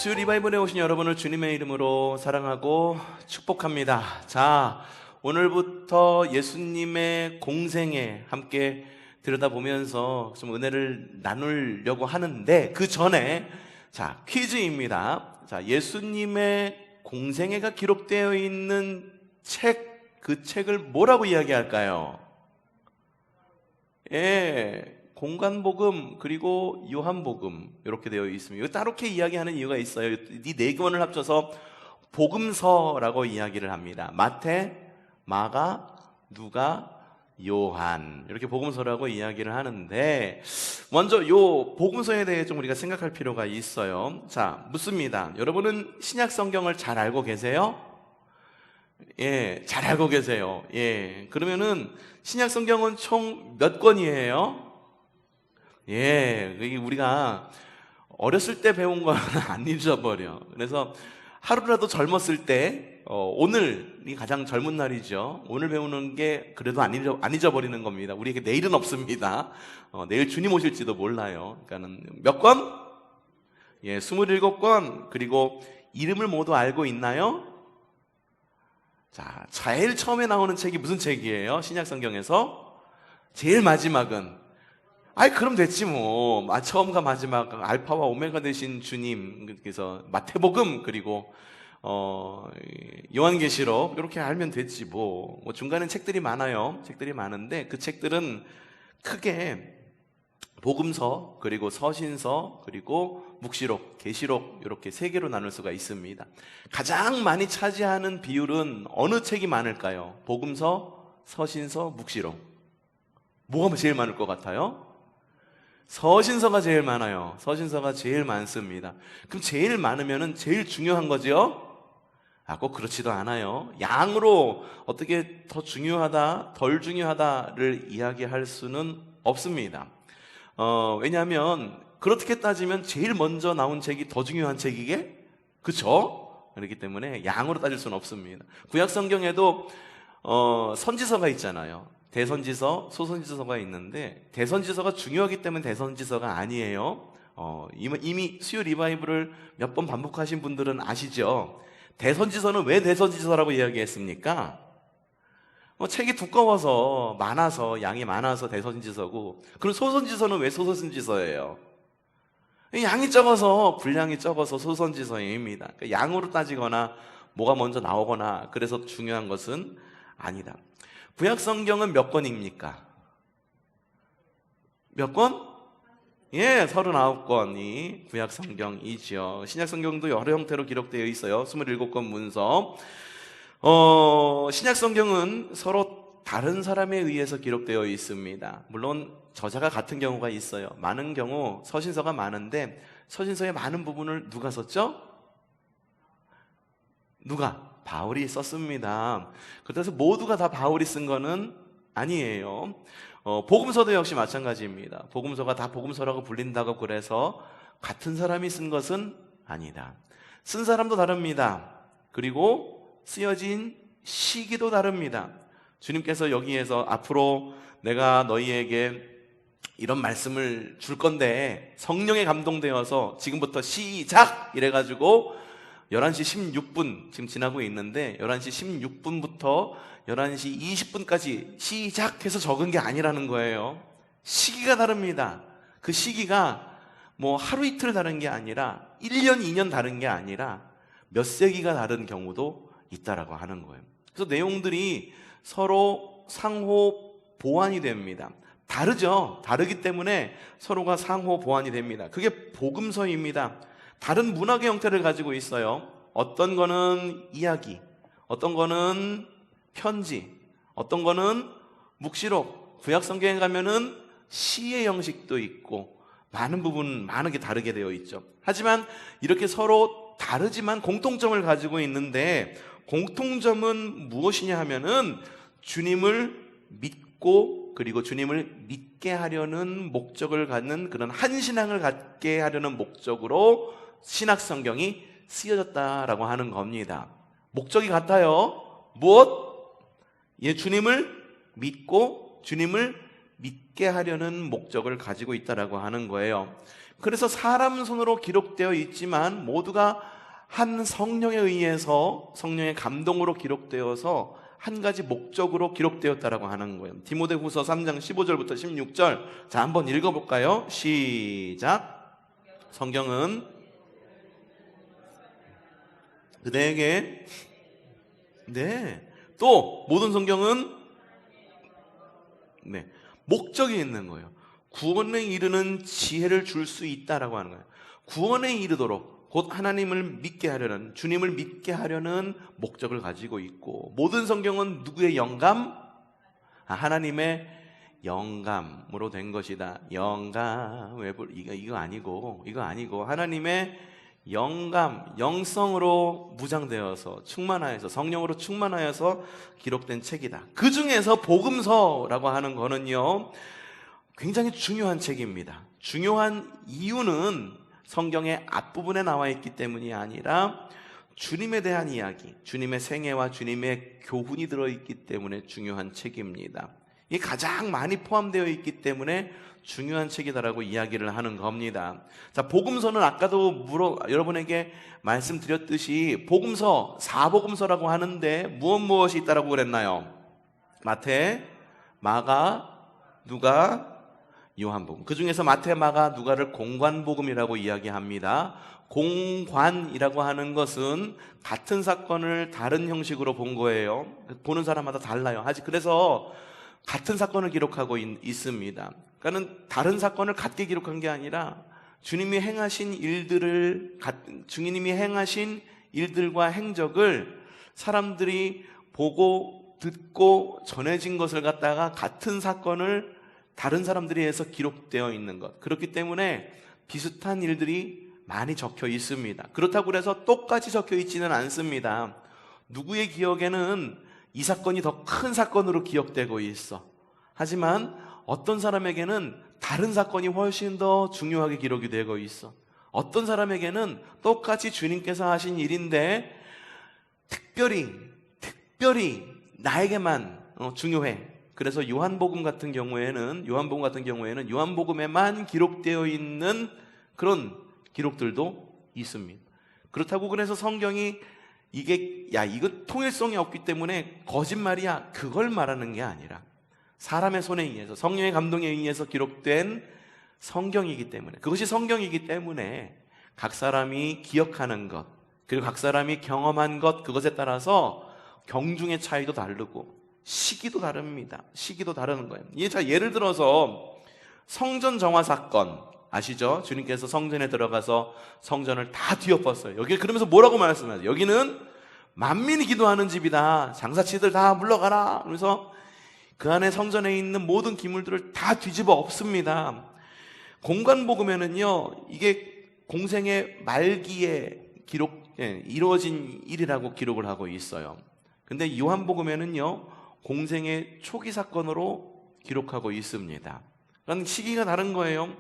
수요 리바이벌에 오신 여러분을 주님의 이름으로 사랑하고 축복합니다. 자, 오늘부터 예수님의 공생에 함께 들여다보면서 좀 은혜를 나누려고 하는데, 그 전에 자, 퀴즈입니다. 자, 예수님의 공생애가 기록되어 있는 책, 그 책을 뭐라고 이야기할까요? 공간복음 그리고 요한복음 이렇게 되어 있습니다. 이렇게 이야기하는 이유가 있어요. 이 네 권을 합쳐서 복음서라고 이야기를 합니다. 마태, 마가, 누가, 요한, 이렇게 복음서라고 이야기를 하는데, 먼저 요 복음서에 대해 좀 우리가 생각할 필요가 있어요. 자, 묻습니다. 여러분은 신약 성경을 잘 알고 계세요? 잘 알고 계세요. 그러면은 신약 성경은 총 몇 권이에요? 우리가 어렸을 때 배운 거는 안 잊어버려. 그래서 하루라도 젊었을 때, 오늘이 가장 젊은 날이죠. 오늘 배우는 게 그래도 안 잊어버리는 겁니다. 우리에게 내일은 없습니다. 내일 주님 오실지도 몰라요. 그러니까는 몇 권? 27권. 그리고 이름을 모두 알고 있나요? 자, 제일 처음에 나오는 책이 무슨 책이에요? 신약 성경에서? 제일 마지막은? 그럼 됐지 뭐. 처음과 마지막 알파와 오메가 되신 주님, 그래서 마태복음 그리고 요한계시록 이렇게 알면 됐지 뭐. 중간에 책들이 많아요. 책들이 많은데 그 책들은 크게 복음서 그리고 서신서 그리고 묵시록, 계시록 이렇게 세 개로 나눌 수가 있습니다. 가장 많이 차지하는 비율은 어느 책이 많을까요? 복음서, 서신서, 묵시록. 뭐가 제일 많을 것 같아요? 서신서가 제일 많아요. 서신서가 제일 많습니다. 그럼 제일 많으면은 제일 중요한 거죠? 꼭 그렇지도 않아요. 양으로 어떻게 더 중요하다, 덜 중요하다를 이야기할 수는 없습니다. 왜냐하면 그렇게 따지면 제일 먼저 나온 책이 더 중요한 책이게? 그쵸? 그렇기 때문에 양으로 따질 수는 없습니다. 구약 성경에도 선지서가 있잖아요. 대선지서, 소선지서가 있는데 대선지서가 중요하기 때문에 대선지서가 아니에요. 이미 수요 리바이브를 몇 번 반복하신 분들은 아시죠? 대선지서는 왜 대선지서라고 이야기했습니까? 책이 두꺼워서 많아서, 양이 많아서 대선지서고, 그럼 소선지서는 왜 소선지서예요? 양이 적어서, 분량이 적어서 소선지서입니다. 그러니까 양으로 따지거나 뭐가 먼저 나오거나 그래서 중요한 것은 아니다. 구약 성경은 몇 권입니까? 몇 권? 39권이 구약 성경이죠. 신약 성경도 여러 형태로 기록되어 있어요. 27권 문서. 신약 성경은 서로 다른 사람에 의해서 기록되어 있습니다. 물론 저자가 같은 경우가 있어요. 많은 경우 서신서가 많은데 서신서의 많은 부분을 누가 썼죠? 누가? 바울이 썼습니다. 그래서 모두가 다 바울이 쓴 거는 아니에요. 복음서도 역시 마찬가지입니다. 복음서가 다 복음서라고 불린다고 그래서 같은 사람이 쓴 것은 아니다. 쓴 사람도 다릅니다. 그리고 쓰여진 시기도 다릅니다. 주님께서 여기에서 앞으로 내가 너희에게 이런 말씀을 줄 건데 성령에 감동되어서 지금부터 시작! 이래가지고 11시 16분 지금 지나고 있는데 11시 16분부터 11시 20분까지 시작해서 적은 게 아니라는 거예요. 시기가 다릅니다. 그 시기가 뭐 하루 이틀 다른 게 아니라 1년, 2년 다른 게 아니라 몇 세기가 다른 경우도 있다라고 하는 거예요. 그래서 내용들이 서로 상호 보완이 됩니다. 다르죠. 다르기 때문에 서로가 상호 보완이 됩니다. 그게 복음서입니다. 다른 문학의 형태를 가지고 있어요. 어떤 거는 이야기, 어떤 거는 편지, 어떤 거는 묵시록, 구약 성경에 가면은 시의 형식도 있고 많은 부분, 많은 게 다르게 되어 있죠. 하지만 이렇게 서로 다르지만 공통점을 가지고 있는데, 공통점은 무엇이냐 하면은 주님을 믿고 그리고 주님을 믿게 하려는 목적을 갖는, 그런 한 신앙을 갖게 하려는 목적으로 신약 성경이 쓰여졌다라고 하는 겁니다. 목적이 같아요. 무엇? 주님을 믿고 주님을 믿게 하려는 목적을 가지고 있다라고 하는 거예요. 그래서 사람 손으로 기록되어 있지만 모두가 한 성령에 의해서, 성령의 감동으로 기록되어서 한 가지 목적으로 기록되었다라고 하는 거예요. 디모데후서 3장 15절부터 16절. 자, 한번 읽어볼까요? 시작. 성경은 그대에게, 네, 또 모든 성경은, 네, 목적이 있는 거예요. 구원에 이르는 지혜를 줄 수 있다라고 하는 거예요. 구원에 이르도록 곧 하나님을 믿게 하려는, 주님을 믿게 하려는 목적을 가지고 있고, 모든 성경은 누구의 영감? 하나님의 영감으로 된 것이다. 영감, 이거 아니고 하나님의 영감, 영성으로 무장되어서 충만하여서, 성령으로 충만하여서 기록된 책이다. 그 중에서 복음서라고 하는 거는요, 굉장히 중요한 책입니다. 중요한 이유는 성경의 앞부분에 나와 있기 때문이 아니라 주님에 대한 이야기, 주님의 생애와 주님의 교훈이 들어있기 때문에 중요한 책입니다. 이게 가장 많이 포함되어 있기 때문에 중요한 책이다라고 이야기를 하는 겁니다. 자, 복음서는 아까도 여러분에게 말씀드렸듯이 복음서, 사복음서라고 하는데 무엇이 있다라고 그랬나요? 마태, 마가, 누가, 요한복음. 그 중에서 마태, 마가, 누가를 공관복음이라고 이야기합니다. 공관이라고 하는 것은 같은 사건을 다른 형식으로 본 거예요. 보는 사람마다 달라요. 그래서 같은 사건을 기록하고 있습니다. 그러니까 다른 사건을 같게 기록한 게 아니라 주님이 행하신 일들과 행적을 사람들이 보고 듣고 전해진 것을 갖다가 같은 사건을 다른 사람들에 의해서 기록되어 있는 것. 그렇기 때문에 비슷한 일들이 많이 적혀 있습니다. 그렇다고 해서 똑같이 적혀 있지는 않습니다. 누구의 기억에는 이 사건이 더 큰 사건으로 기억되고 있어. 하지만 어떤 사람에게는 다른 사건이 훨씬 더 중요하게 기록이 되고 있어. 어떤 사람에게는 똑같이 주님께서 하신 일인데 특별히 나에게만 중요해. 그래서 요한복음 같은 경우에는 요한복음에만 기록되어 있는 그런 기록들도 있습니다. 그렇다고 그래서 성경이 이거 통일성이 없기 때문에 거짓말이야, 그걸 말하는 게 아니라 사람의 손에 의해서, 성령의 감동에 의해서 기록된 성경이기 때문에, 그것이 성경이기 때문에 각 사람이 기억하는 것, 그리고 각 사람이 경험한 것, 그것에 따라서 경중의 차이도 다르고 시기도 다릅니다. 시기도 다르는 거예요. 예를 들어서 성전 정화 사건 아시죠? 주님께서 성전에 들어가서 성전을 다 뒤엎었어요. 여기 그러면서 뭐라고 말씀하세요? 여기는 만민이 기도하는 집이다. 장사치들 다 물러가라. 그래서 그 안에 성전에 있는 모든 기물들을 다 뒤집어 엎습니다. 공관복음에는요, 이게 공생의 말기에 이루어진 일이라고 기록을 하고 있어요. 근데 요한복음에는요, 공생의 초기 사건으로 기록하고 있습니다. 그런 시기가 다른 거예요.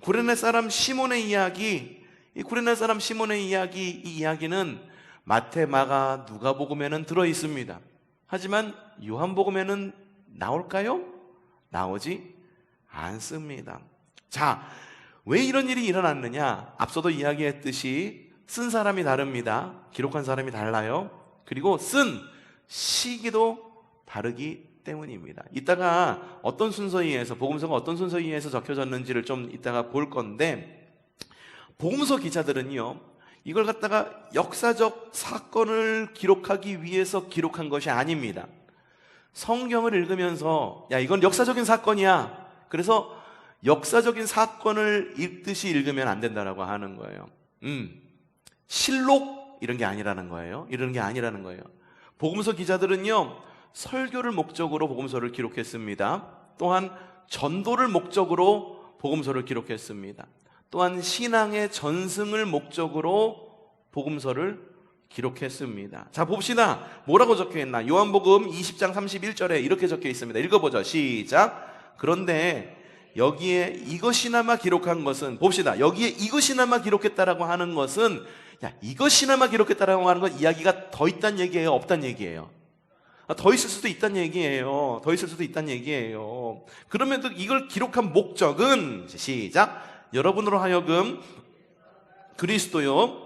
구레네 사람 시몬의 이야기, 이 이야기는 마태, 마가, 누가복음에는 들어 있습니다. 하지만 요한복음에는 나올까요? 나오지 않습니다. 자, 왜 이런 일이 일어났느냐? 앞서도 이야기했듯이 쓴 사람이 다릅니다. 기록한 사람이 달라요. 그리고 쓴 시기도 다르기 때문입니다. 이따가 어떤 순서에 의해서, 복음서가 어떤 순서에 의해서 적혀졌는지를 좀 이따가 볼 건데, 복음서 기자들은요, 이걸 갖다가 역사적 사건을 기록하기 위해서 기록한 것이 아닙니다. 성경을 읽으면서 이건 역사적인 사건이야, 그래서 역사적인 사건을 읽듯이 읽으면 안 된다라고 하는 거예요. 실록 이런 게 아니라는 거예요. 복음서 기자들은요, 설교를 목적으로 복음서를 기록했습니다. 또한 전도를 목적으로 복음서를 기록했습니다. 또한 신앙의 전승을 목적으로 복음서를 기록했습니다. 자, 봅시다. 뭐라고 적혀있나? 요한복음 20장 31절에 이렇게 적혀 있습니다. 읽어보죠. 시작. 그런데 여기에 이것이나마 기록한 것은, 봅시다. 여기에 이것이나마 기록했다라고 하는 것은, 이것이나마 기록했다라고 하는 건 이야기가 더 있다는 얘기예요, 없다는 얘기예요? 더 있을 수도 있다는 얘기예요. 더 있을 수도 있다는 얘기예요. 그럼에도 이걸 기록한 목적은, 시작, 여러분으로 하여금 그리스도요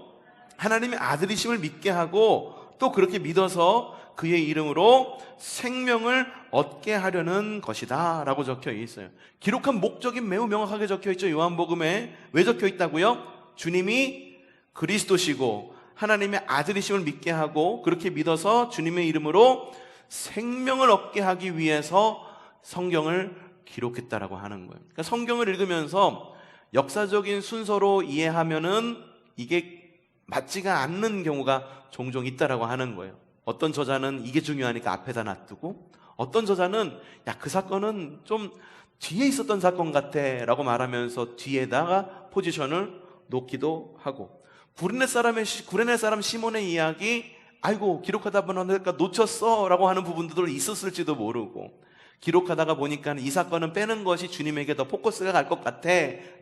하나님의 아들이심을 믿게 하고 또 그렇게 믿어서 그의 이름으로 생명을 얻게 하려는 것이다 라고 적혀 있어요. 기록한 목적이 매우 명확하게 적혀 있죠. 요한복음에. 왜 적혀 있다고요? 주님이 그리스도시고 하나님의 아들이심을 믿게 하고 그렇게 믿어서 주님의 이름으로 생명을 얻게 하기 위해서 성경을 기록했다라고 하는 거예요. 그러니까 성경을 읽으면서 역사적인 순서로 이해하면은 이게 맞지가 않는 경우가 종종 있다라고 하는 거예요. 어떤 저자는 이게 중요하니까 앞에다 놔두고, 어떤 저자는 야, 그 사건은 좀 뒤에 있었던 사건 같아 라고 말하면서 뒤에다가 포지션을 놓기도 하고, 구레네 사람 시몬의 이야기, 아이고 기록하다 보니까 놓쳤어 라고 하는 부분들도 있었을지도 모르고, 기록하다가 보니까 이 사건은 빼는 것이 주님에게 더 포커스가 갈 것 같아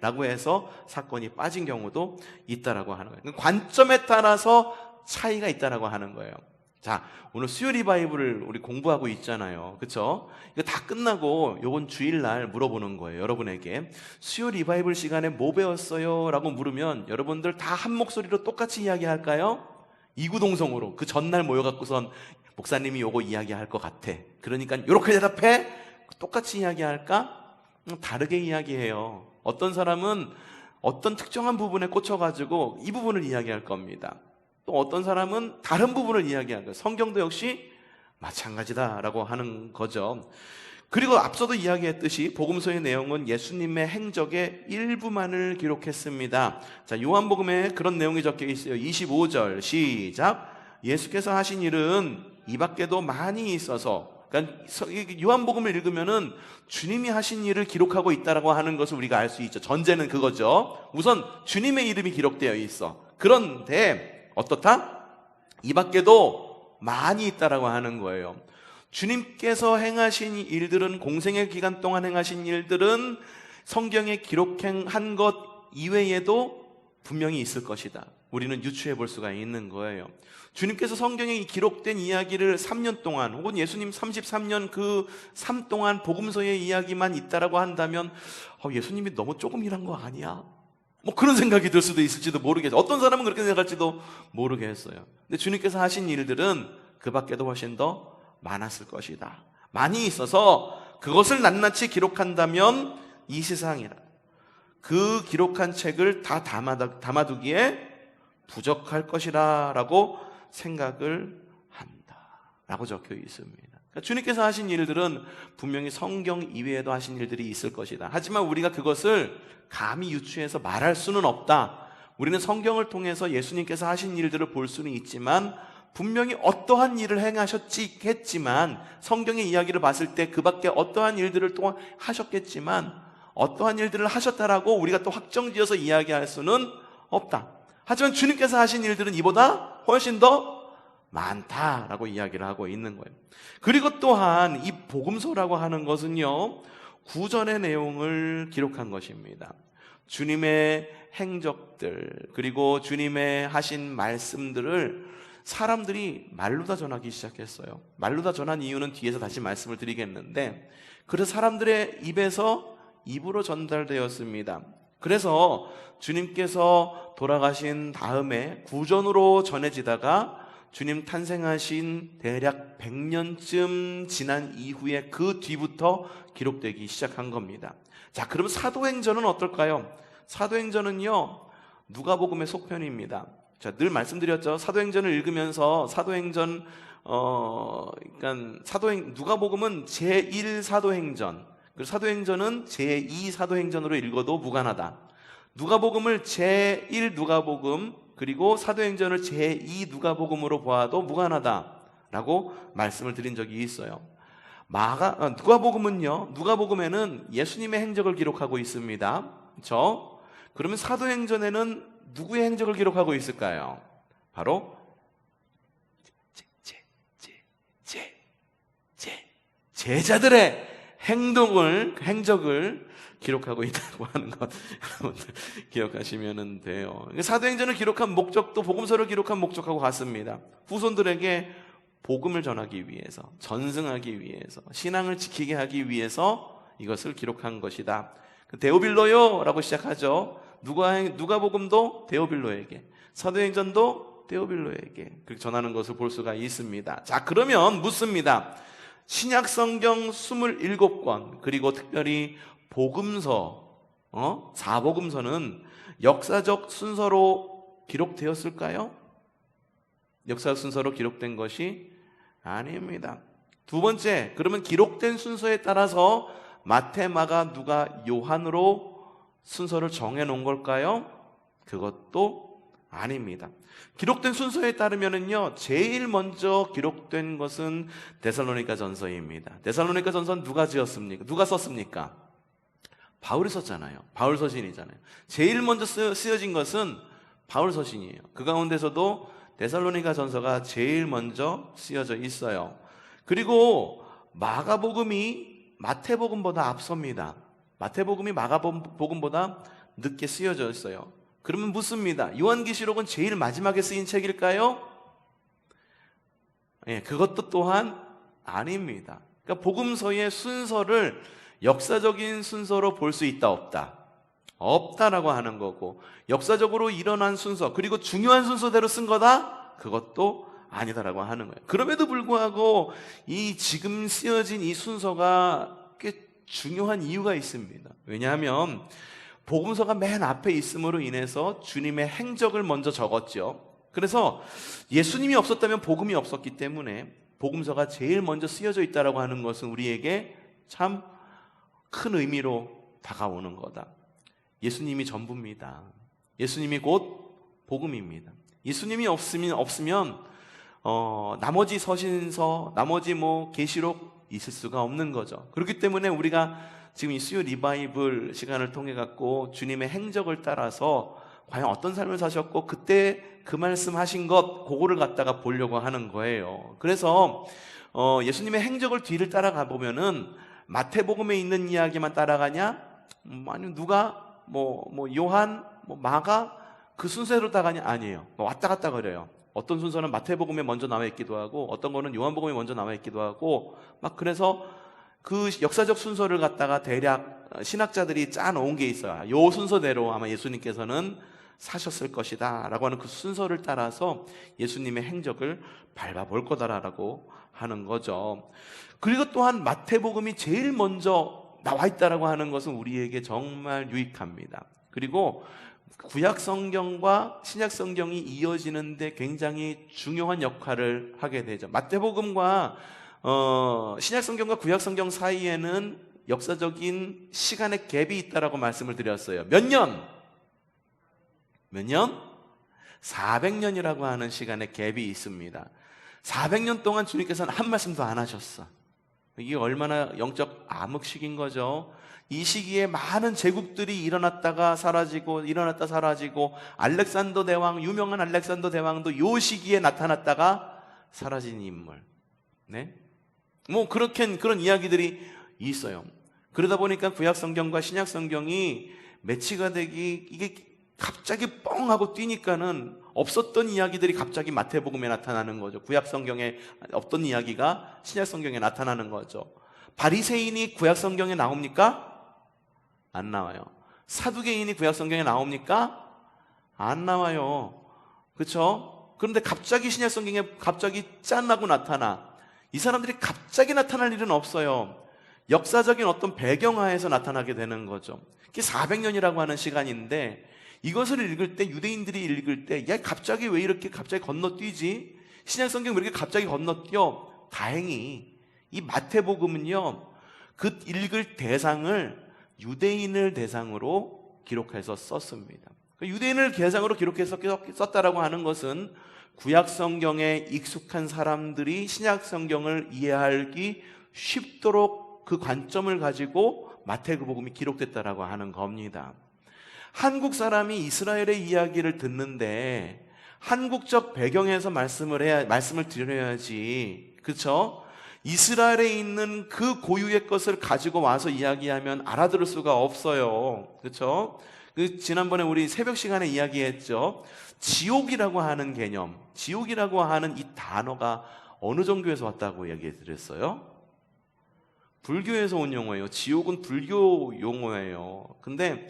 라고 해서 사건이 빠진 경우도 있다라고 하는 거예요. 관점에 따라서 차이가 있다라고 하는 거예요. 자, 오늘 수요 리바이블을 우리 공부하고 있잖아요. 그쵸? 이거 다 끝나고 요번 주일날 물어보는 거예요. 여러분에게 수요 리바이블 시간에 뭐 배웠어요? 라고 물으면 여러분들 다 한 목소리로 똑같이 이야기할까요? 이구동성으로 그 전날 모여갖고선 목사님이 요거 이야기할 것 같아. 그러니까 요렇게 대답해? 똑같이 이야기할까? 다르게 이야기해요. 어떤 사람은 어떤 특정한 부분에 꽂혀가지고 이 부분을 이야기할 겁니다. 또 어떤 사람은 다른 부분을 이야기할 거예요. 성경도 역시 마찬가지다라고 하는 거죠. 그리고 앞서도 이야기했듯이 복음서의 내용은 예수님의 행적의 일부만을 기록했습니다. 자, 요한복음에 그런 내용이 적혀 있어요. 25절 시작. 예수께서 하신 일은 이 밖에도 많이 있어서, 그러니까 요한복음을 읽으면은 주님이 하신 일을 기록하고 있다라고 하는 것을 우리가 알 수 있죠. 전제는 그거죠. 우선 주님의 이름이 기록되어 있어. 그런데 어떻다? 이 밖에도 많이 있다라고 하는 거예요. 주님께서 행하신 일들은, 공생의 기간 동안 행하신 일들은 성경에 기록한 것 이외에도 분명히 있을 것이다. 우리는 유추해 볼 수가 있는 거예요. 주님께서 성경에 기록된 이야기를 3년 동안, 혹은 예수님 33년 그 삶 동안 복음서의 이야기만 있다라고 한다면 예수님이 너무 조금 일한 거 아니야? 뭐 그런 생각이 들 수도 있을지도 모르겠어요. 어떤 사람은 그렇게 생각할지도 모르겠어요. 근데 주님께서 하신 일들은 그 밖에도 훨씬 더 많았을 것이다. 많이 있어서 그것을 낱낱이 기록한다면 이 세상이라 그 기록한 책을 다 담아두기에 부족할 것이라 라고 생각을 한다 라고 적혀 있습니다. 그러니까 주님께서 하신 일들은 분명히 성경 이외에도 하신 일들이 있을 것이다. 하지만 우리가 그것을 감히 유추해서 말할 수는 없다. 우리는 성경을 통해서 예수님께서 하신 일들을 볼 수는 있지만 분명히 어떠한 일을 행하셨겠지만, 성경의 이야기를 봤을 때 그 밖에 어떠한 일들을 또 하셨겠지만, 어떠한 일들을 하셨다라고 우리가 또 확정지어서 이야기할 수는 없다. 하지만 주님께서 하신 일들은 이보다 훨씬 더 많다라고 이야기를 하고 있는 거예요. 그리고 또한 이 복음서라고 하는 것은요, 구전의 내용을 기록한 것입니다. 주님의 행적들, 그리고 주님의 하신 말씀들을 사람들이 말로 다 전하기 시작했어요. 말로 다 전한 이유는 뒤에서 다시 말씀을 드리겠는데, 그래서 사람들의 입으로 전달되었습니다. 그래서 주님께서 돌아가신 다음에 구전으로 전해지다가 주님 탄생하신 대략 100년쯤 지난 이후에 그 뒤부터 기록되기 시작한 겁니다. 자, 그럼 사도행전은 어떨까요? 사도행전은요, 누가복음의 속편입니다. 자, 늘 말씀드렸죠. 사도행전을 읽으면서 누가복음은 제1사도행전, 그리고 사도행전은 제2사도행전으로 읽어도 무관하다. 누가복음을 제1 누가복음, 그리고 사도행전을 제2 누가복음으로 보아도 무관하다라고 말씀을 드린 적이 있어요. 누가복음에는 예수님의 행적을 기록하고 있습니다. 그렇죠? 그러면 사도행전에는 누구의 행적을 기록하고 있을까요? 바로 제자들의 행적을 기록하고 있다고 하는 것, 여러분들 기억하시면 돼요. 사도행전을 기록한 목적도 복음서를 기록한 목적하고 같습니다. 후손들에게 복음을 전하기 위해서, 전승하기 위해서, 신앙을 지키게 하기 위해서 이것을 기록한 것이다. 데오빌로요 라고 시작하죠. 누가복음도 데오빌로에게, 사도행전도 데오빌로에게 그렇게 전하는 것을 볼 수가 있습니다. 자, 그러면 묻습니다. 신약성경 27권 그리고 특별히 복음서, 사복음서는 역사적 순서로 기록되었을까요? 역사적 순서로 기록된 것이 아닙니다. 두 번째, 그러면 기록된 순서에 따라서 마태, 마가, 누가, 요한으로 순서를 정해놓은 걸까요? 그것도 아닙니다. 기록된 순서에 따르면은요, 제일 먼저 기록된 것은 데살로니가 전서입니다. 데살로니가 전서는 누가 지었습니까? 누가 썼습니까? 바울이 썼잖아요. 바울 서신이잖아요. 제일 먼저 쓰여진 것은 바울 서신이에요. 그 가운데서도 데살로니가 전서가 제일 먼저 쓰여져 있어요. 그리고 마가복음이 마태복음보다 앞섭니다. 마태복음이 마가복음보다 늦게 쓰여져 있어요. 그러면 묻습니다. 요한계시록은 제일 마지막에 쓰인 책일까요? 예, 그것도 또한 아닙니다. 그러니까 복음서의 순서를 역사적인 순서로 볼 수 있다, 없다? 없다라고 하는 거고, 역사적으로 일어난 순서, 그리고 중요한 순서대로 쓴 거다? 그것도 아니다라고 하는 거예요. 그럼에도 불구하고 이 지금 쓰여진 이 순서가 꽤 중요한 이유가 있습니다. 왜냐하면 복음서가 맨 앞에 있음으로 인해서 주님의 행적을 먼저 적었죠. 그래서 예수님이 없었다면 복음이 없었기 때문에 복음서가 제일 먼저 쓰여져 있다라고 하는 것은 우리에게 참 큰 의미로 다가오는 거다. 예수님이 전부입니다. 예수님이 곧 복음입니다. 예수님이 없으면 나머지 서신서, 나머지 계시록 있을 수가 없는 거죠. 그렇기 때문에 우리가 지금 이 수요 리바이블 시간을 통해 갖고 주님의 행적을 따라서 과연 어떤 삶을 사셨고 그때 그 말씀하신 것, 그거를 갖다가 보려고 하는 거예요. 그래서 예수님의 행적을 뒤를 따라가 보면은 마태복음에 있는 이야기만 따라가냐? 아니면 누가 요한, 마가 그 순서로 따라가냐? 아니에요. 왔다 갔다 그래요. 어떤 순서는 마태복음에 먼저 나와 있기도 하고 어떤 거는 요한복음에 먼저 나와 있기도 하고 그래서 그 역사적 순서를 갖다가 대략 신학자들이 짜놓은 게 있어요. 요 순서대로 아마 예수님께서는 사셨을 것이다 라고 하는 그 순서를 따라서 예수님의 행적을 밟아볼 거다라고 하는 거죠. 그리고 또한 마태복음이 제일 먼저 나와 있다라고 하는 것은 우리에게 정말 유익합니다. 그리고 구약 성경과 신약 성경이 이어지는데 굉장히 중요한 역할을 하게 되죠. 마태복음과 신약 성경과 구약 성경 사이에는 역사적인 시간의 갭이 있다라고 말씀을 드렸어요. 몇 년? 400년이라고 하는 시간의 갭이 있습니다. 400년 동안 주님께서는 한 말씀도 안 하셨어. 이게 얼마나 영적 암흑식인 거죠. 이 시기에 많은 제국들이 일어났다 사라지고 알렉산더 대왕, 유명한 알렉산더 대왕도 이 시기에 나타났다가 사라진 인물. 네? 그런 이야기들이 있어요. 그러다 보니까 구약 성경과 신약 성경이 매치가 이게 갑자기 뻥 하고 뛰니까는 없었던 이야기들이 갑자기 마태복음에 나타나는 거죠. 구약 성경에 없던 이야기가 신약 성경에 나타나는 거죠. 바리새인이 구약 성경에 나옵니까? 안 나와요. 사두개인이 구약 성경에 나옵니까? 안 나와요. 그렇죠? 그런데 갑자기 신약 성경에 갑자기 짠하고 나타나. 이 사람들이 갑자기 나타날 일은 없어요. 역사적인 어떤 배경하에서 나타나게 되는 거죠. 그게 400년이라고 하는 시간인데 이것을 읽을 때, 유대인들이 읽을 때, 야, 갑자기 왜 이렇게 갑자기 건너뛰지? 신약 성경 왜 이렇게 갑자기 건너뛰어? 다행히 이 마태복음은요, 그 읽을 대상을 유대인을 대상으로 기록해서 썼습니다. 유대인을 대상으로 기록해서 썼다라고 하는 것은 구약 성경에 익숙한 사람들이 신약 성경을 이해하기 쉽도록 그 관점을 가지고 마태복음이 기록됐다라고 하는 겁니다. 한국 사람이 이스라엘의 이야기를 듣는데 한국적 배경에서 말씀을 드려야지. 그렇죠? 이스라엘에 있는 그 고유의 것을 가지고 와서 이야기하면 알아들을 수가 없어요. 그렇죠? 지난번에 우리 새벽 시간에 이야기했죠. 지옥이라고 하는 개념, 지옥이라고 하는 이 단어가 어느 종교에서 왔다고 얘기 드렸어요? 불교에서 온 용어예요. 지옥은 불교 용어예요. 근데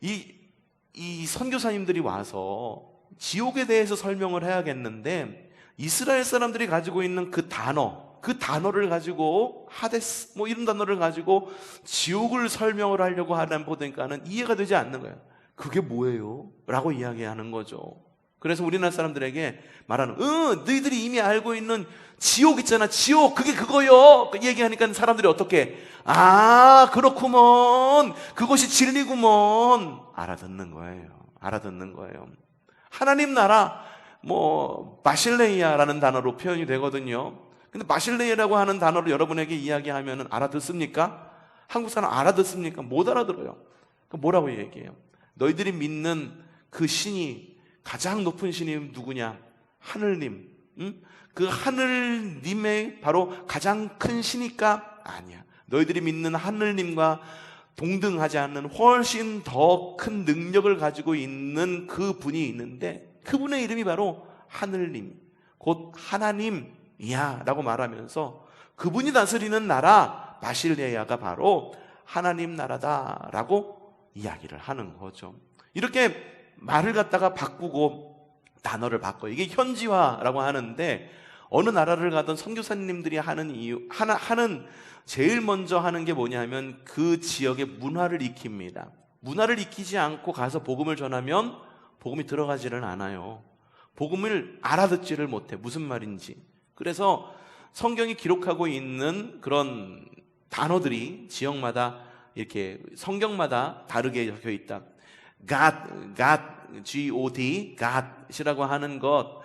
이 선교사님들이 와서 지옥에 대해서 설명을 해야겠는데, 이스라엘 사람들이 가지고 있는 그 단어를 가지고, 하데스 뭐 이런 단어를 가지고 지옥을 설명을 하려고 하다 보니까는 이해가 되지 않는 거예요. 그게 뭐예요? 라고 이야기하는 거죠. 그래서 우리나라 사람들에게 말하는, 너희들이 이미 알고 있는 지옥 있잖아, 지옥, 그게 그거요. 얘기하니까 사람들이 어떻게, 아, 그렇구먼, 그것이 진리구먼, 알아듣는 거예요. 하나님 나라, 뭐 마실레이아라는 단어로 표현이 되거든요. 근데 마실레이아라고 하는 단어를 여러분에게 이야기하면 알아듣습니까? 한국 사람 알아듣습니까? 못 알아들어요. 뭐라고 얘기해요? 너희들이 믿는 그 신이, 가장 높은 신이 누구냐? 하늘님. 그 하늘님의 바로 가장 큰 신이니까? 아니야. 너희들이 믿는 하늘님과 동등하지 않는 훨씬 더 큰 능력을 가지고 있는 그 분이 있는데, 그분의 이름이 바로 하늘님, 곧 하나님이야 라고 말하면서, 그분이 다스리는 나라 마실레야가 바로 하나님 나라다라고 이야기를 하는 거죠. 이렇게 말을 갖다가 바꾸고 단어를 바꿔요. 이게 현지화라고 하는데, 어느 나라를 가든 선교사님들이 하는 제일 먼저 하는 게 뭐냐면 그 지역의 문화를 익힙니다. 문화를 익히지 않고 가서 복음을 전하면 복음이 들어가지를 않아요. 복음을 알아듣지를 못해. 무슨 말인지. 그래서 성경이 기록하고 있는 그런 단어들이 지역마다 이렇게 성경마다 다르게 적혀 있다. God, G-O-D, God이라고 하는 것,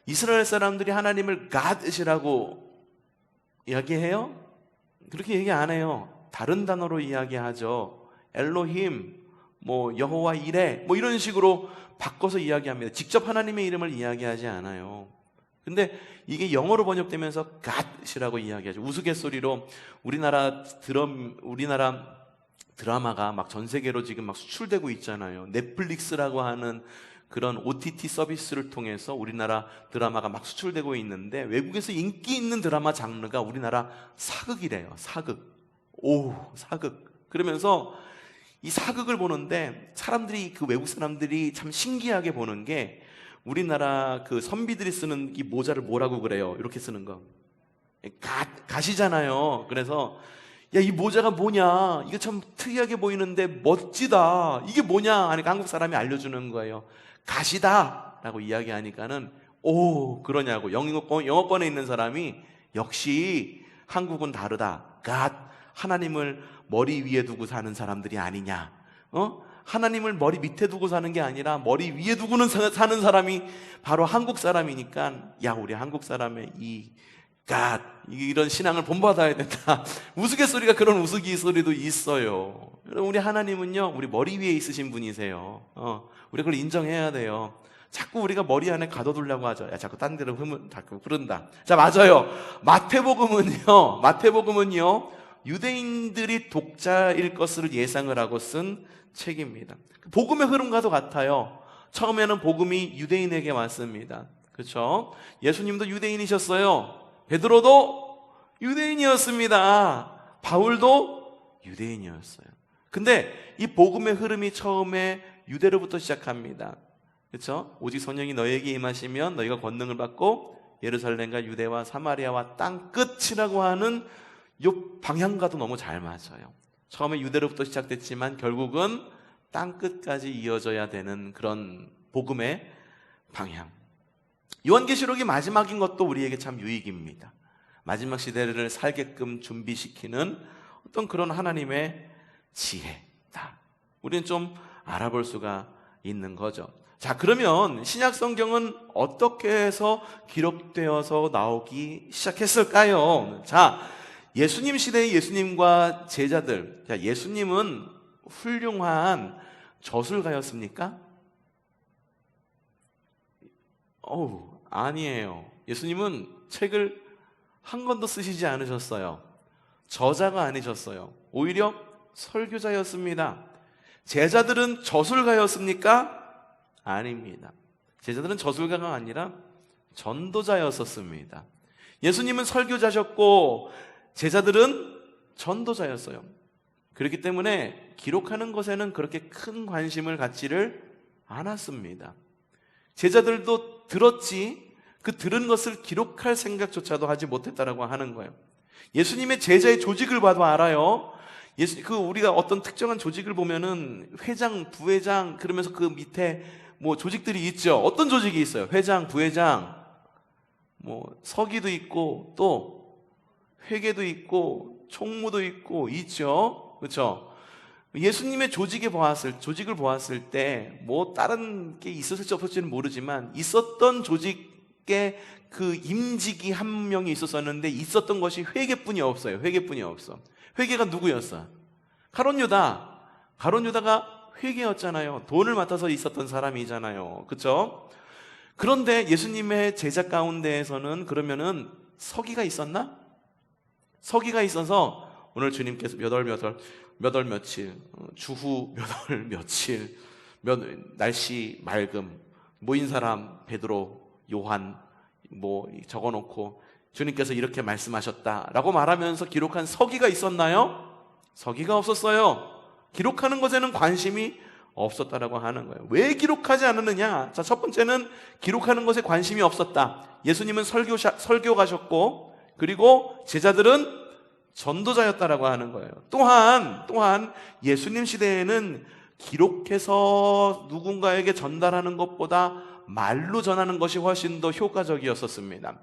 이스라엘 사람들이 하나님을 God이라고 이야기해요? 그렇게 얘기 안 해요. 다른 단어로 이야기하죠. 엘로힘, 뭐 여호와 이레, 뭐 이런 식으로 바꿔서 이야기합니다. 직접 하나님의 이름을 이야기하지 않아요. 근데 이게 영어로 번역되면서 God이라고 이야기하죠. 우스갯소리로 우리나라 드라마가 막 전 세계로 지금 막 수출되고 있잖아요. 넷플릭스라고 하는 그런 OTT 서비스를 통해서 우리나라 드라마가 막 수출되고 있는데, 외국에서 인기 있는 드라마 장르가 우리나라 사극이래요. 사극. 그러면서 이 사극을 보는데 그 외국 사람들이 참 신기하게 보는 게, 우리나라 그 선비들이 쓰는 이 모자를 뭐라고 그래요? 이렇게 쓰는 거. 갓이잖아요. 그래서 야, 이 모자가 뭐냐? 이거 참 특이하게 보이는데 멋지다. 이게 뭐냐? 하니까 한국 사람이 알려주는 거예요. 갓이다 라고 이야기하니까는, 그러냐고. 영어권에 있는 사람이, 역시 한국은 다르다. 갓, 하나님을 머리 위에 두고 사는 사람들이 아니냐. 하나님을 머리 밑에 두고 사는 게 아니라 머리 위에 두고는 사는 사람이 바로 한국 사람이니까, 야, 우리 한국 사람의 God, 이런 신앙을 본받아야 된다. 우스갯소리가, 그런 우스갯소리도 있어요. 우리 하나님은요, 우리 머리 위에 있으신 분이세요. 우리가 그걸 인정해야 돼요. 자꾸 우리가 머리 안에 가둬두려고 하죠. 야, 자꾸 딴 데로 자꾸 흐른다. 자, 맞아요. 마태복음은요, 유대인들이 독자일 것을 예상을 하고 쓴 책입니다. 복음의 흐름과도 같아요. 처음에는 복음이 유대인에게 왔습니다. 그렇죠? 예수님도 유대인이셨어요. 베드로도 유대인이었습니다. 바울도 유대인이었어요. 근데 이 복음의 흐름이 처음에 유대로부터 시작합니다. 그렇죠? 오직 성령이 너에게 임하시면 너희가 권능을 받고 예루살렘과 유대와 사마리아와 땅 끝이라고 하는 이 방향과도 너무 잘 맞아요. 처음에 유대로부터 시작됐지만 결국은 땅 끝까지 이어져야 되는 그런 복음의 방향. 요한계시록이 마지막인 것도 우리에게 참 유익입니다. 마지막 시대를 살게끔 준비시키는 어떤 그런 하나님의 지혜다. 우리는 좀 알아볼 수가 있는 거죠. 자, 그러면 신약 성경은 어떻게 해서 기록되어서 나오기 시작했을까요? 자, 예수님 시대의 예수님과 제자들. 자, 예수님은 훌륭한 저술가였습니까? 아니에요. 예수님은 책을 한 권도 쓰시지 않으셨어요. 저자가 아니셨어요. 오히려 설교자였습니다. 제자들은 저술가였습니까? 아닙니다. 제자들은 저술가가 아니라 전도자였었습니다. 예수님은 설교자셨고 제자들은 전도자였어요. 그렇기 때문에 기록하는 것에는 그렇게 큰 관심을 갖지를 않았습니다. 제자들도 들었지 그 들은 것을 기록할 생각조차도 하지 못했다라고 하는 거예요. 예수님의 제자의 조직을 봐도 알아요. 우리가 어떤 특정한 조직을 보면은 회장, 부회장 그러면서 그 밑에 뭐 조직들이 있죠. 어떤 조직이 있어요? 회장, 부회장, 뭐 서기도 있고 또 회계도 있고 총무도 있고 있죠. 그렇죠? 예수님의 조직을 보았을 때 뭐 다른 게 있었을지 없었을지는 모르지만 있었던 조직에 그 임직이 한 명이 있었었는데 있었던 것이 회계뿐이 없어요. 회계뿐이 없어. 회계가 누구였어? 가룟 유다가 회계였잖아요. 돈을 맡아서 있었던 사람이잖아요. 그렇죠? 그런데 예수님의 제자 가운데에서는 그러면은 서기가 있었나? 서기가 있어서 오늘 주님께서 몇 월 며칠, 주후 몇 월 며칠, 날씨 맑음, 모인 사람 베드로, 요한 뭐 적어놓고 주님께서 이렇게 말씀하셨다라고 말하면서 기록한 서기가 있었나요? 서기가 없었어요. 기록하는 것에는 관심이 없었다라고 하는 거예요. 왜 기록하지 않았느냐? 자, 첫 번째는 기록하는 것에 관심이 없었다. 예수님은 설교가셨고 그리고 제자들은 전도자였다라고 하는 거예요. 또한 예수님 시대에는 기록해서 누군가에게 전달하는 것보다 말로 전하는 것이 훨씬 더 효과적이었었습니다.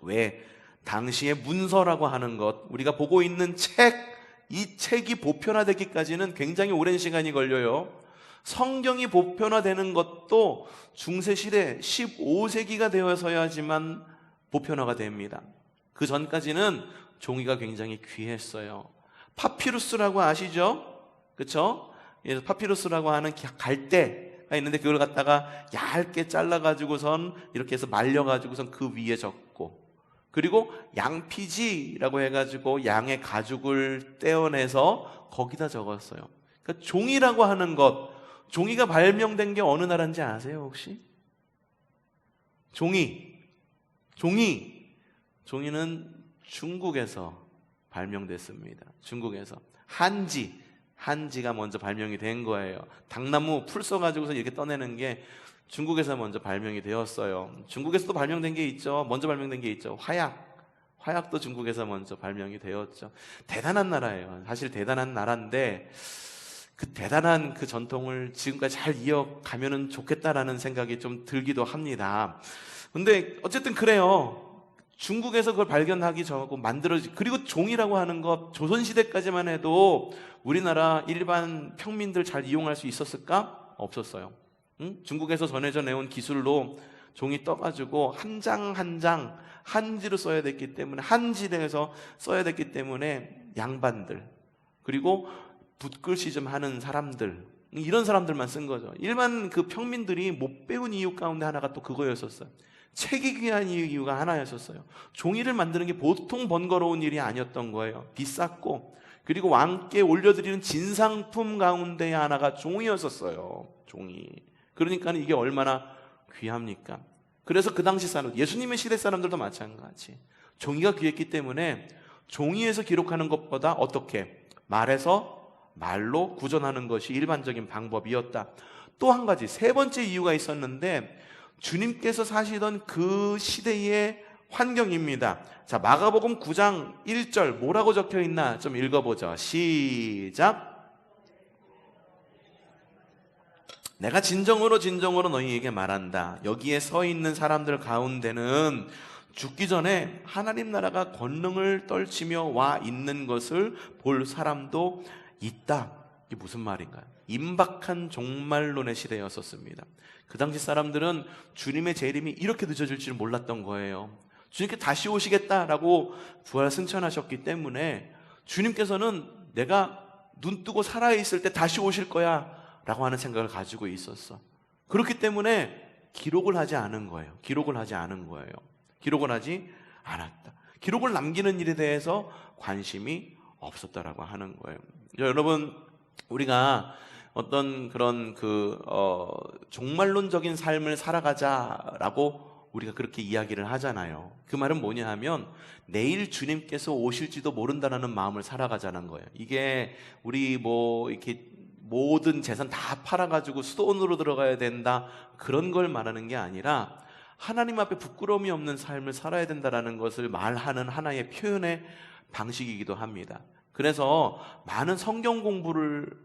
왜? 당시에 문서라고 하는 것, 우리가 보고 있는 이 책이 보편화되기까지는 굉장히 오랜 시간이 걸려요. 성경이 보편화되는 것도 중세시대 15세기가 되어서야지만 보편화가 됩니다. 그 전까지는 종이가 굉장히 귀했어요. 파피루스라고 아시죠? 그렇죠? 파피루스라고 하는 갈대가 있는데 그걸 갖다가 얇게 잘라가지고선 이렇게 해서 말려가지고선 그 위에 적고, 그리고 양피지라고 해가지고 양의 가죽을 떼어내서 거기다 적었어요. 그러니까 종이라고 하는 것, 종이가 발명된 게 어느 나라인지 아세요 혹시? 종이는 중국에서 발명됐습니다. 중국에서 한지가 먼저 발명이 된 거예요. 당나무 풀 써가지고서 이렇게 떠내는 게 중국에서 먼저 발명이 되었어요. 중국에서도 발명된 게 있죠. 먼저 발명된 게 있죠. 화약도 중국에서 먼저 발명이 되었죠. 대단한 나라예요. 사실 대단한 나라인데 그 대단한 그 전통을 지금까지 잘 이어가면 좋겠다라는 생각이 좀 들기도 합니다. 근데 어쨌든 그래요. 중국에서 그걸 발견하기 전하고 그리고 종이라고 하는 것, 조선시대까지만 해도 우리나라 일반 평민들 잘 이용할 수 있었을까? 없었어요. 중국에서 전해져 내온 기술로 종이 떠가지고 한 장 한 장 한지로 써야 됐기 때문에, 한지에서 써야 됐기 때문에 양반들, 그리고 붓글씨 좀 하는 사람들, 이런 사람들만 쓴 거죠. 일반 그 평민들이 못 배운 이유 가운데 하나가 또 그거였었어요. 책이 귀한 이유가 하나였었어요. 종이를 만드는 게 보통 번거로운 일이 아니었던 거예요. 비쌌고, 그리고 왕께 올려드리는 진상품 가운데 하나가 종이였었어요. 종이. 그러니까 이게 얼마나 귀합니까? 그래서 그 당시 사람, 예수님의 시대 사람들도 마찬가지. 종이가 귀했기 때문에 종이에서 기록하는 것보다 어떻게? 말로 구전하는 것이 일반적인 방법이었다. 또 한 가지, 세 번째 이유가 있었는데 주님께서 사시던 그 시대의 환경입니다. 자, 마가복음 9장 1절 뭐라고 적혀 있나 좀 읽어보죠. 시작. 내가 진정으로 너희에게 말한다. 여기에 서 있는 사람들 가운데는 죽기 전에 하나님 나라가 권능을 떨치며 와 있는 것을 볼 사람도 있다. 이게 무슨 말인가요? 임박한 종말론의 시대였었습니다. 그 당시 사람들은 주님의 재림이 이렇게 늦어질 줄 몰랐던 거예요. 주님께 다시 오시겠다라고 부활 승천하셨기 때문에 주님께서는 내가 눈 뜨고 살아있을 때 다시 오실 거야 라고 하는 생각을 가지고 있었어. 그렇기 때문에 기록을 하지 않은 거예요. 기록을 하지 않았다. 기록을 남기는 일에 대해서 관심이 없었다라고 하는 거예요. 여러분, 우리가 어떤 그런 종말론적인 삶을 살아가자라고 우리가 그렇게 이야기를 하잖아요. 그 말은 뭐냐 하면 내일 주님께서 오실지도 모른다라는 마음을 살아가자는 거예요. 이게 우리 뭐 이렇게 모든 재산 다 팔아가지고 수도원으로 들어가야 된다, 그런 걸 말하는 게 아니라 하나님 앞에 부끄러움이 없는 삶을 살아야 된다라는 것을 말하는 하나의 표현의 방식이기도 합니다. 그래서 많은 성경 공부를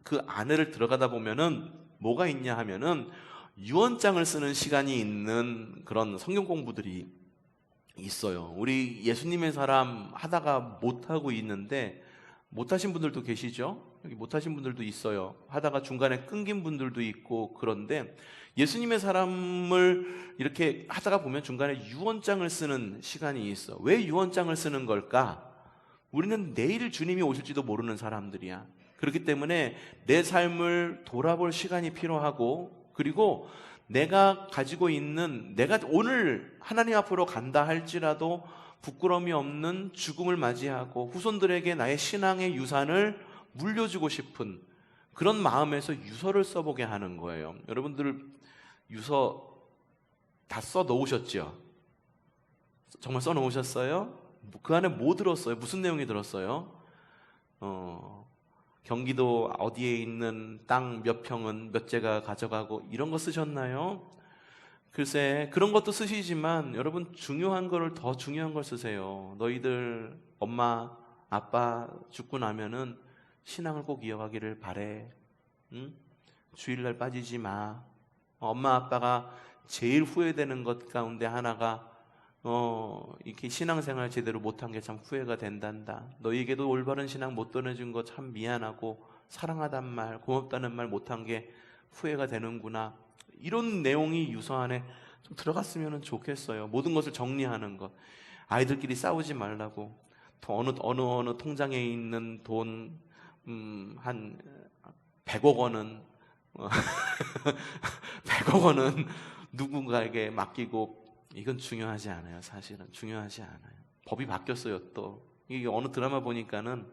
그 안에를 들어가다 보면은 뭐가 있냐 하면은 유언장을 쓰는 시간이 있는 그런 성경 공부들이 있어요. 우리 예수님의 사람 하다가 못하고 있는데, 못하신 분들도 계시죠? 여기 못하신 분들도 있어요. 하다가 중간에 끊긴 분들도 있고. 그런데 예수님의 사람을 이렇게 하다가 보면 중간에 유언장을 쓰는 시간이 있어. 왜 유언장을 쓰는 걸까? 우리는 내일 주님이 오실지도 모르는 사람들이야. 그렇기 때문에 내 삶을 돌아볼 시간이 필요하고, 그리고 내가 가지고 있는, 내가 오늘 하나님 앞으로 간다 할지라도 부끄러움이 없는 죽음을 맞이하고 후손들에게 나의 신앙의 유산을 물려주고 싶은 그런 마음에서 유서를 써보게 하는 거예요. 여러분들 유서 다 써놓으셨죠? 정말 써놓으셨어요? 그 안에 뭐 들었어요? 무슨 내용이 들었어요? 경기도 어디에 있는 땅 몇 평은 몇 제가 가져가고 이런 거 쓰셨나요? 글쎄, 그런 것도 쓰시지만 여러분, 중요한 거를 더 중요한 걸 쓰세요. 너희들 엄마 아빠 죽고 나면은 신앙을 꼭 이어가기를 바래. 응? 주일날 빠지지 마. 엄마 아빠가 제일 후회되는 것 가운데 하나가 이렇게 신앙생활 제대로 못한 게 참 후회가 된단다. 너희에게도 올바른 신앙 못 전해준 거 참 미안하고, 사랑하단 말, 고맙다는 말 못한 게 후회가 되는구나. 이런 내용이 유서 안에 좀 들어갔으면 좋겠어요. 모든 것을 정리하는 것. 아이들끼리 싸우지 말라고. 어느 통장에 있는 돈 한 100억 원은 100억 원은 누군가에게 맡기고, 이건 중요하지 않아요. 사실은 중요하지 않아요. 법이 바뀌었어요. 또 이게 어느 드라마 보니까는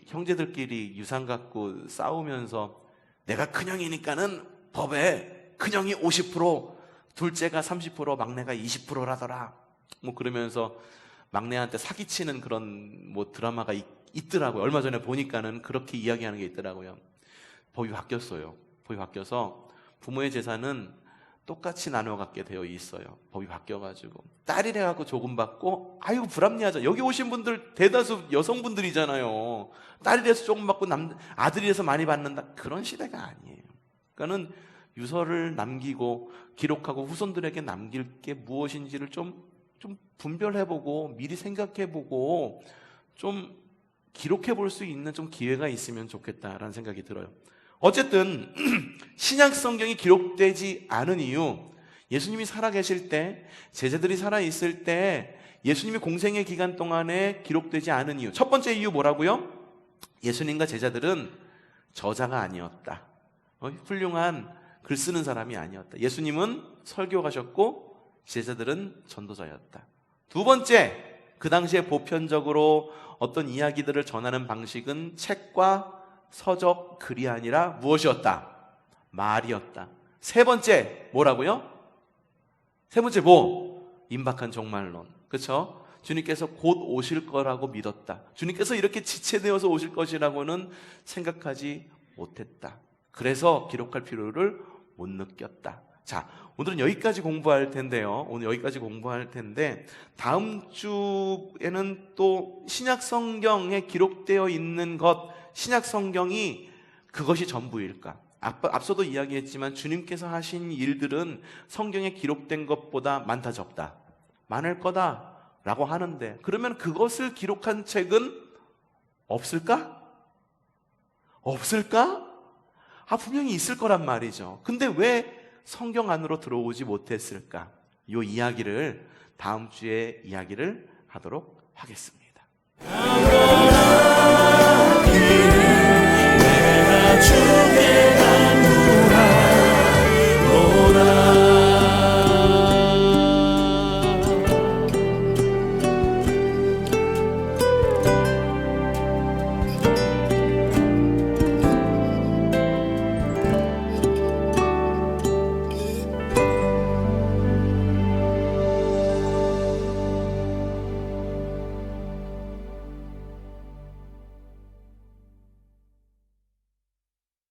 형제들끼리 유산 갖고 싸우면서 내가 큰형이니까는 법에 큰형이 50%, 둘째가 30%, 막내가 20%라더라. 뭐 그러면서 막내한테 사기치는 그런 뭐 드라마가 있더라고요. 얼마 전에 보니까는 그렇게 이야기하는 게 있더라고요. 법이 바뀌었어요. 법이 바뀌어서 부모의 재산은 똑같이 나눠 갖게 되어 있어요. 법이 바뀌어가지고 딸이래 갖고 조금 받고, 아이고 불합리하죠. 여기 오신 분들 대다수 여성분들이잖아요. 딸이라서 조금 받고 아들이라서 많이 받는다, 그런 시대가 아니에요. 그러니까는 유서를 남기고 기록하고 후손들에게 남길 게 무엇인지를 좀 분별해보고 미리 생각해보고 좀 기록해볼 수 있는 좀 기회가 있으면 좋겠다라는 생각이 들어요. 어쨌든 신약 성경이 기록되지 않은 이유, 예수님이 살아계실 때, 제자들이 살아있을 때 예수님이 공생의 기간 동안에 기록되지 않은 이유, 첫 번째 이유 뭐라고요? 예수님과 제자들은 저자가 아니었다. 훌륭한 글 쓰는 사람이 아니었다. 예수님은 설교하셨고 제자들은 전도자였다. 두 번째, 그 당시에 보편적으로 어떤 이야기들을 전하는 방식은 책과 서적, 글이 아니라 무엇이었다? 말이었다. 세 번째 뭐라고요? 세 번째 뭐? 임박한 종말론. 그렇죠? 주님께서 곧 오실 거라고 믿었다. 주님께서 이렇게 지체되어서 오실 것이라고는 생각하지 못했다. 그래서 기록할 필요를 못 느꼈다. 자, 오늘은 여기까지 공부할 텐데요. 오늘 여기까지 공부할 텐데, 다음 주에는 또 신약 성경에 기록되어 있는 것, 신약 성경이 그것이 전부일까? 앞서도 이야기했지만 주님께서 하신 일들은 성경에 기록된 것보다 많다 적다? 많을 거다라고 하는데, 그러면 그것을 기록한 책은 없을까? 없을까? 분명히 있을 거란 말이죠. 근데 왜 성경 안으로 들어오지 못했을까? 이 이야기를 다음 주에 이야기를 하도록 하겠습니다.